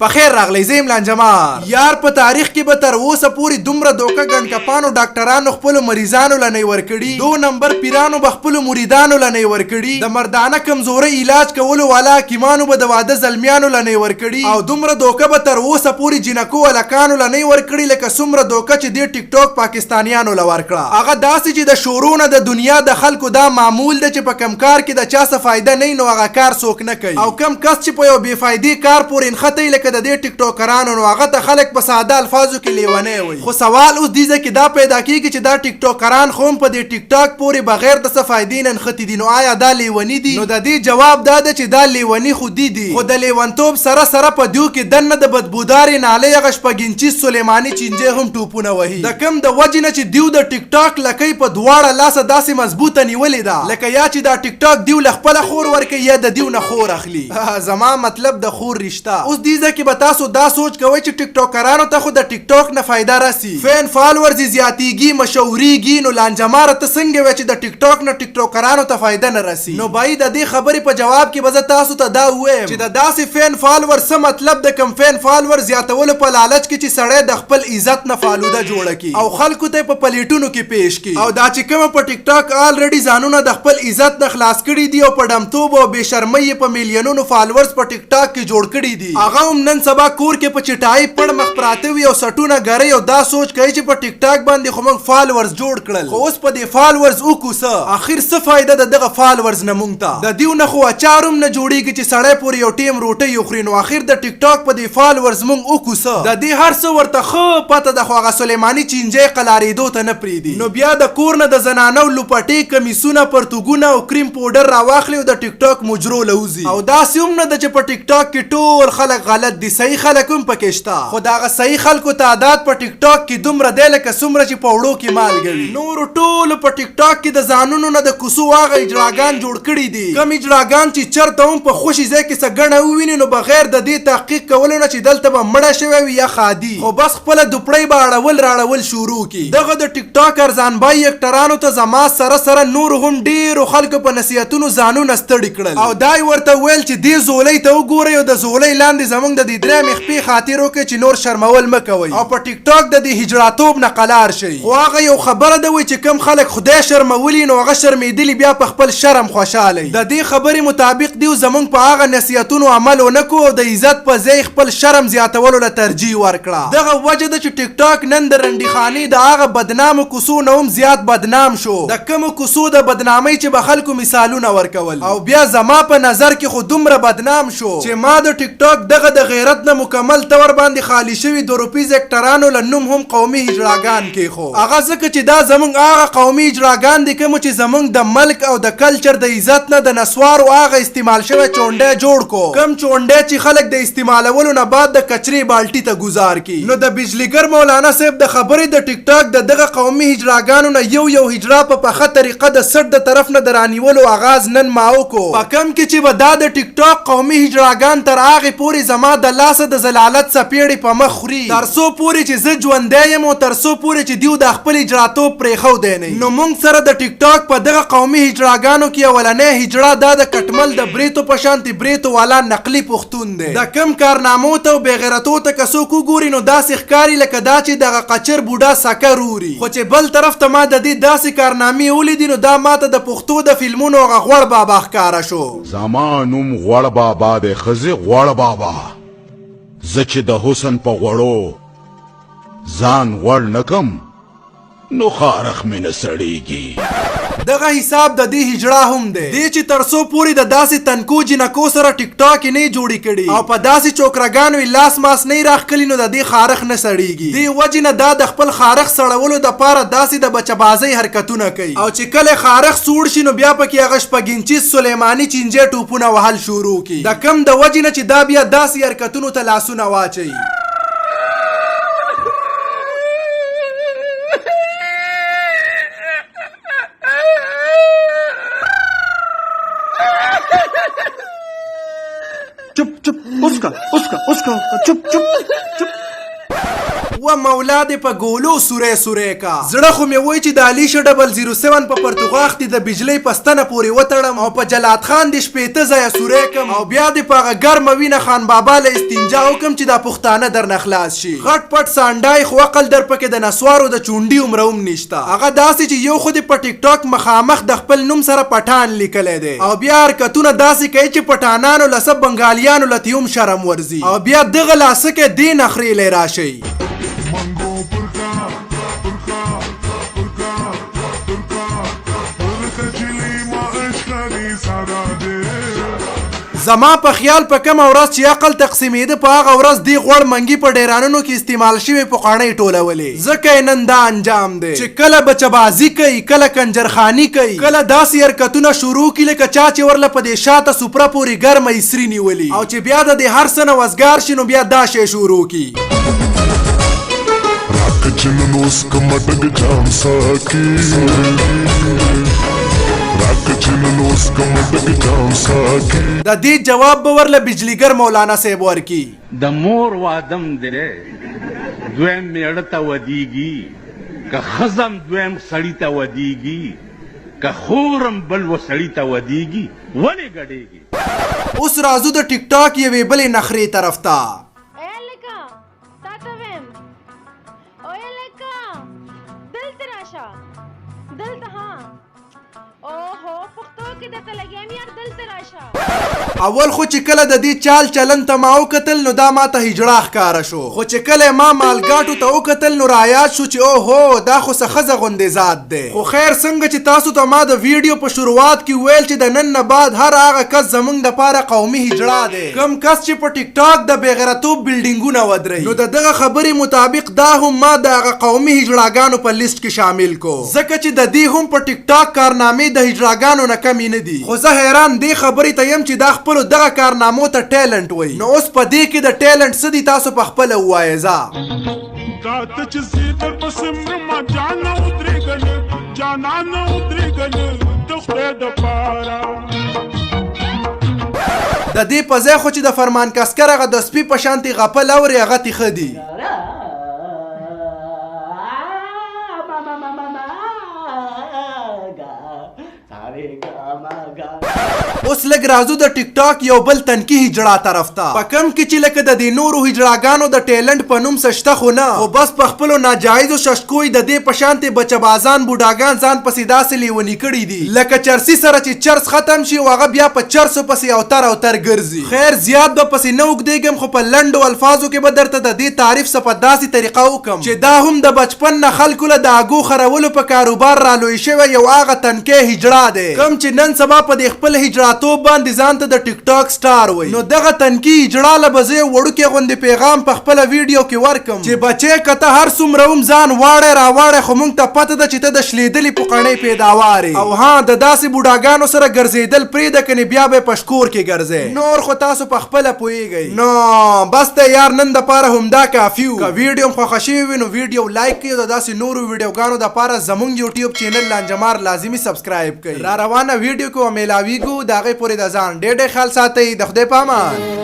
پخیر راغلی زیم لانجمار یار په تاریخ کې به تر اوسه پورې دومره دوکه ګنکپانو ډاکټرانو خپلو مریضانو له نه ورکړي، دو نمبر پیرانو به خپلو مریدانو له نه ورکړي، د مردانه کمزورۍ علاج کولو والا حکیمانو به د واده زلمیانو له نه ورکړي، او دومره دوکه به تر اوسه پورې جنکو هلکانو له نه ورکړي لکه څومره دوکه چې دې ټیک ټاک پاکستانیانو له ورکړه. هغه داسې چې د شورو نه د دنیا د خلکو دا معمول ده چې په کم کار کې د چا څه فایده نه نو هغه کار څوک نه کوي، او کم کس چې په یو بې فایدې کار پورې نښتی لکه د دې ټیک ټاکرانو نو هغه ته خلک په ساده الفاظو کې لیونی وایي. خو سوال اوس دې ځای کې دا پیدا کېږي چې دا ټیک ټاکران خو هم په دې ټیک ټاک پورې بغیر د څه فایدې نه نښتي دي، نو آیا دا لیوني دي؟ نو د دې جواب دا ده چې دا لیوني خو دي، خو د لیونتوب سره سره په دیو کې دننه د بدبودارې نالۍ هغه شپږ سلیماني چینجې هم ټوپونه وهي، د کم د وجې نه چې دیو د ټیک ټاک لکۍ په دواړه لاسه داسې مضبوطه نیولې ده لکه یا چې دا ټیک ټاک دیو له خپله خور ورکوي یا د دیو نه خور اخلي. زما مطلب د خور رشته. اوس دې ځای کې به تاسو دا سوچ کوئ چې ټیک ټاکرانو ته خو د ټیک ټاک نه فایده راسي، فین فالوورز یې زیاتېږي، مشهورېږي، نو لانجماره ته څنګه وایې چې د ټیک ټاک نه ټیک ټاکرانو ته فایده نه راسي؟ نو بای د دې خبرې په جواب کې به زه تاسو ته دا ووایم چې د داسې فین فالوور څه مطلب د کم فین فالوور زیاتولو په لالچ کې چې سړی د خپل عزت نه فالوده جوړه کړي او خلکو ته په پلیټونو کې پیش کړي، او دا چې کومه په ټیک ټاک آلریډي ځانونه د خپل عزت نه خلاص کړي دي او په ډمتوب او بې شرمۍ په میلیونونو فالوورز په ټیک ټاک کې جوړ کړي دي، هغه هم نن سبا کور کې په چټای پړ مخ پراته وي او سټونه ګري او دا سوچ کوي چې په ټیک ټاک باندې خو موږ فالوورز جوړ کړل، خو اوس په دې فالوورز وکړو څه؟ اخر څه فایده د دغه فالوورز نه موږ ته؟ د دیو نه خو اچار هم نه جوړېږي چې سړی پورې یو ټیم روټۍ وخوري، نو اخر د ټیک ټاک په دې فالوورز موږ وکړو څه؟ د دې هر څه ورته ښه پته ده، خو هغه سلیماني چینجۍ قلارېدو ته نه پرېږدي، نو بیا د کور نه د زنانو لوپټې کمیسونه پرتوګونه او کریم پوډر راواخلي او د ټیک ټاک مجرو لوزي، او داسې هم نه ده چې په ټیک ټاک کې ټول خلک غلط دي، صحیح خلک هم پکې شته، خو د هغه صحیح خلکو تعداد په ټیک ټاک کې دومره دی لکه څومره چې په وړو کې مالګه وي. نورو ټولو په ټیک ټاک کې د ځانونو نه د کوڅو هغه اجراګان جوړ کړي دي، کوم اجراګان چې چرته هم په خوشي ځای کې څه ګڼه وویني نو بغیر د دې تحقیق کولو نه چې دلته به مړه شوی وي یا خادي، خو بس خپله دوپړۍ به اړول راړول شروع کړي. دغه د ټیک ټاک ارزانبای اکټرانو ته زما سره سره نور هم ډېرو خلکو په نصیحتونو ځانونه ستړي کړل، او دا یې ورته ویل چې دې زولۍ ته وګورئ او د زولۍ لاندې زموږ د دې درېیمې خپې خاطر وکړئ چې نور شرمول مه کوئ او په ټیک ټاک د دې هجراتوب نه قلار شئ. خو هغه یو خبره ده وایي چې کم خلک خدای شرمولي نو هغه شرمېدلي بیا په خپل شرم خوشحاله. د دې خبرې مطابق دیو زموږ په هغه نصیحتونو عمل ونه کړو او د عزت په ځای خپل شرم زیاتولو له ترجیح ورکړه. دغه وجه ده چې ټیک ټاک نن د رنډي خانې د هغه بدنامو کوڅو نه هم زیات بدنام شو، د کومو کوڅو د بدنامۍ چې به خلکو مثالونه ورکول، او بیا زما په نظر کې خو دومره بدنام شو چې ما د ټیک ټاک دغه د غیرت نه مکمل طور باندې خالی شوي د روپیز اکټرانو له نوم هم قومي هجراګان کېښو، هغه ځکه چې دا زموږ هغه قومي هجراګان دي کوم چې زموږ د ملک او د کلچر د عزت نه د نسوارو هغه استعمال شوی چونډی جوړ کو، کم چونډی چې خلک د استعمالولو نه بعد د کچرې بالټي ته گزار کی. نو د بجلیګر مولانا صاحب د خبرې د ټیک ټاک د دغه قومي هجراګانو نه یو هجرا په پخه طریقه د سټ د طرف نه د رانیولو آغاز نن ما وکړو، په کم کې چې به دا د ټیک ټاک قومي هجراګان تر هغې پورې زما د لاسه د زلالت څپېړې په مخ خوري تر څو پورې چې زه ژوندی یم او تر څو پورې چې دیو د خپل هجراتوب پرېښودی نه. نو موږ سره د ټیک ټاک په دغه قومي هجراګانو کې اولنۍ هجرا دا د کټمل د بریتو په شانتې بریتو والا نقلي پښتون دی. د کم کارنامو ته او بېغیرتو ته که څوک وګوري نو داسې ښکاري لکه دا چې دغه قچر بوډا سکر ووري، خو چې بل طرف ته ما د دې داسې کارنامې ولیدي نو دا ماته د پښتو د فلمونو هغه غوړ بابا ښکاره شو. زما نوم غوړ بابا دی، ښځې غوړ بابا، زه چې د حسن په غوړو ځان غوړ نه کم نو خارخ مې نه سړېږي. دغه حساب د دې هجړه هم دی، دې چې تر څو پورې د داسې تنکو جنکو سره ټیک ټاک یې نه جوړې کړي او په داسې چوکرګانو یې لاس ماس نه راښکلي نو د دې خارخ نه سړېږي. دې وجې نه دا د خپل خارخ سړولو دپاره داسې د بچهبازۍ حرکتونه کوي، او چې کله خارخ سوړ شي نو بیا پکې هغه شپږ سلیماني چینجې ټوپونه وهل شروع کړي، د کم د وجې نه چې دا بیا داسې حرکتونو ته لاسونه واچوي. चुप चुप उसका उसका उसका चुप चुप चुप و مولا دې په ګولو سوری سوری کا زړه خو مې وای چې د علي 007 په پرتګاخ دې د بجلی پستنه پورې وتړم او په جلات خان دې شپېته ځایه سوری کم او بیا دې په هغه ګرمه وینه خان بابا له استنجا وکم چې دا پښتانه درنه خلاص شي غټ پټ سانډای خو عقل در پکې د نسوارو د چونډي عمره هم نشته هغه داسې چې یو خو دې په ټیک ټاک مخامخ د خپل نوم سره پټان لیکلی دی او بیا حرکتونه داسې کوي چې پټانانو له سب بنګالیانو لته هم شرم ورځي او بیا دغه لاسکه دې نخرې لی راشئ زما په خیال په کومه ورځ چې عقل تقسیمېده په هغه ورځ دې غوړ منګي په ډیرانونو کې استعمال شوي پخوانۍ ټولولې ځکه یې نن دا انجام دی چې کله بچبازي کوي کله کنجرخاني کوي کله داسې حرکتونه شروع کړي لکه چا چې ورله په دې شاته سوپره پورې ګرمه اسري نیولي او چې بیا د دې هر څه نه وزګار شي نو بیا دا شی شروع کړي د دې جواب به ورله بجلیګر مولانا صاحب ورکی د مور وادم دی دویم میړه ته ودیږي که ښځم دویم سړي ته ودیږي که خورم بل و سړي ته ودیږي ولې ګډېږي اوس راځو د ټیک ټاک یوې بلې نخرې طرف ته اول خو چې کله د دې چال چلن ته ما وکتل نو دا ما ته هجړه ښکاره شو خو چې کله ما مالګاټو ته وکتل نو رایاد شو چې اوهو دا خو څه ښځه غوندې ذات دی خو خیر څنګه چې تاسو ته ما د ویډیو په شروعات کې ویل چې د نن نه بعد هر هغه کس زمونږ دپاره قومي هجړه دی کم کس چې په ټیک ټاک د بېغیرتوب بلډینګونه ودروي نو د دغه خبرې مطابق دا هم ما د هغه قومي هجړاګانو په لیست کې شامل کو ځکه چې د دې هم په ټیک ټاک کارنامې د هجړاګانو نه کمې نه دي خو زه حیران دې خبرې ته یم چې دا خپلو دغه کارنامو ته ټیلنټ وایي نو اوس په دې کې د ټیلنټ څه دي تاسو په خپله ووایئ د دې په ځای خو چې د فرمان کسکر هغه د سپي په شانتې غپل اوري هغه تې ښه دي اوس لږ راځو د ټیک ټاک یو بل تنکي هجړه طرف ته په کم کې چې لکه د دې نورو هجړاګانو د ټیلنټ په نوم څه شته خو نه خو بس په خپلو ناجایزو ششکوی د دې په شانتې بچبازان بوډاګان ځان پسې داسې لیوني کړي دي لکه چرسي سره چې چرس ختم شي او هغه بیا په چرسو پسې اوتر اوتر ګرځي خیر زیات به پسې نه اوږدېږم خو په لنډو الفاظو کې به درته د دې تعریف څه په داسې طریقه وکم چې دا هم د بچپن نه خلکو له د اګو خرولو په کاروبار رالوی شوی یو هغه تنکي هجړه دی کم چې نن سبا په دې خپل هجړاتوب باندې ځان ته د ټیک ټاک سټار وایي نو دغه تنکي هجړه له به زه وړوکې غوندې پیغام په خپله ویډیو کې ورکم چې بچی که ته هر څومره هم ځان واړی راواړی خو موږ ته پته ده چې ته د شلېدلې پوقڼۍ پیداوار او ها د داسې بوډاګانو سره ګرځېدل پرېږده کنې بیا به یې په شکور کې ګرځئ نور خو تاسو په خپله پوهېږئ نو بس ته یار نن دپاره همدا کافي و که ویډیو هم خوښه شوې وي نو ویډیو لایک کړئ او د داسې نورو ویډیوګانو دپاره زموږ یوټیوب چینل لانجمار لازمي سبسکرایب کړئ را روانه ویډیو کې به میلاویږو د هغې پورې د ځان ډېر ډېر خیال ساتئ د خدای په امان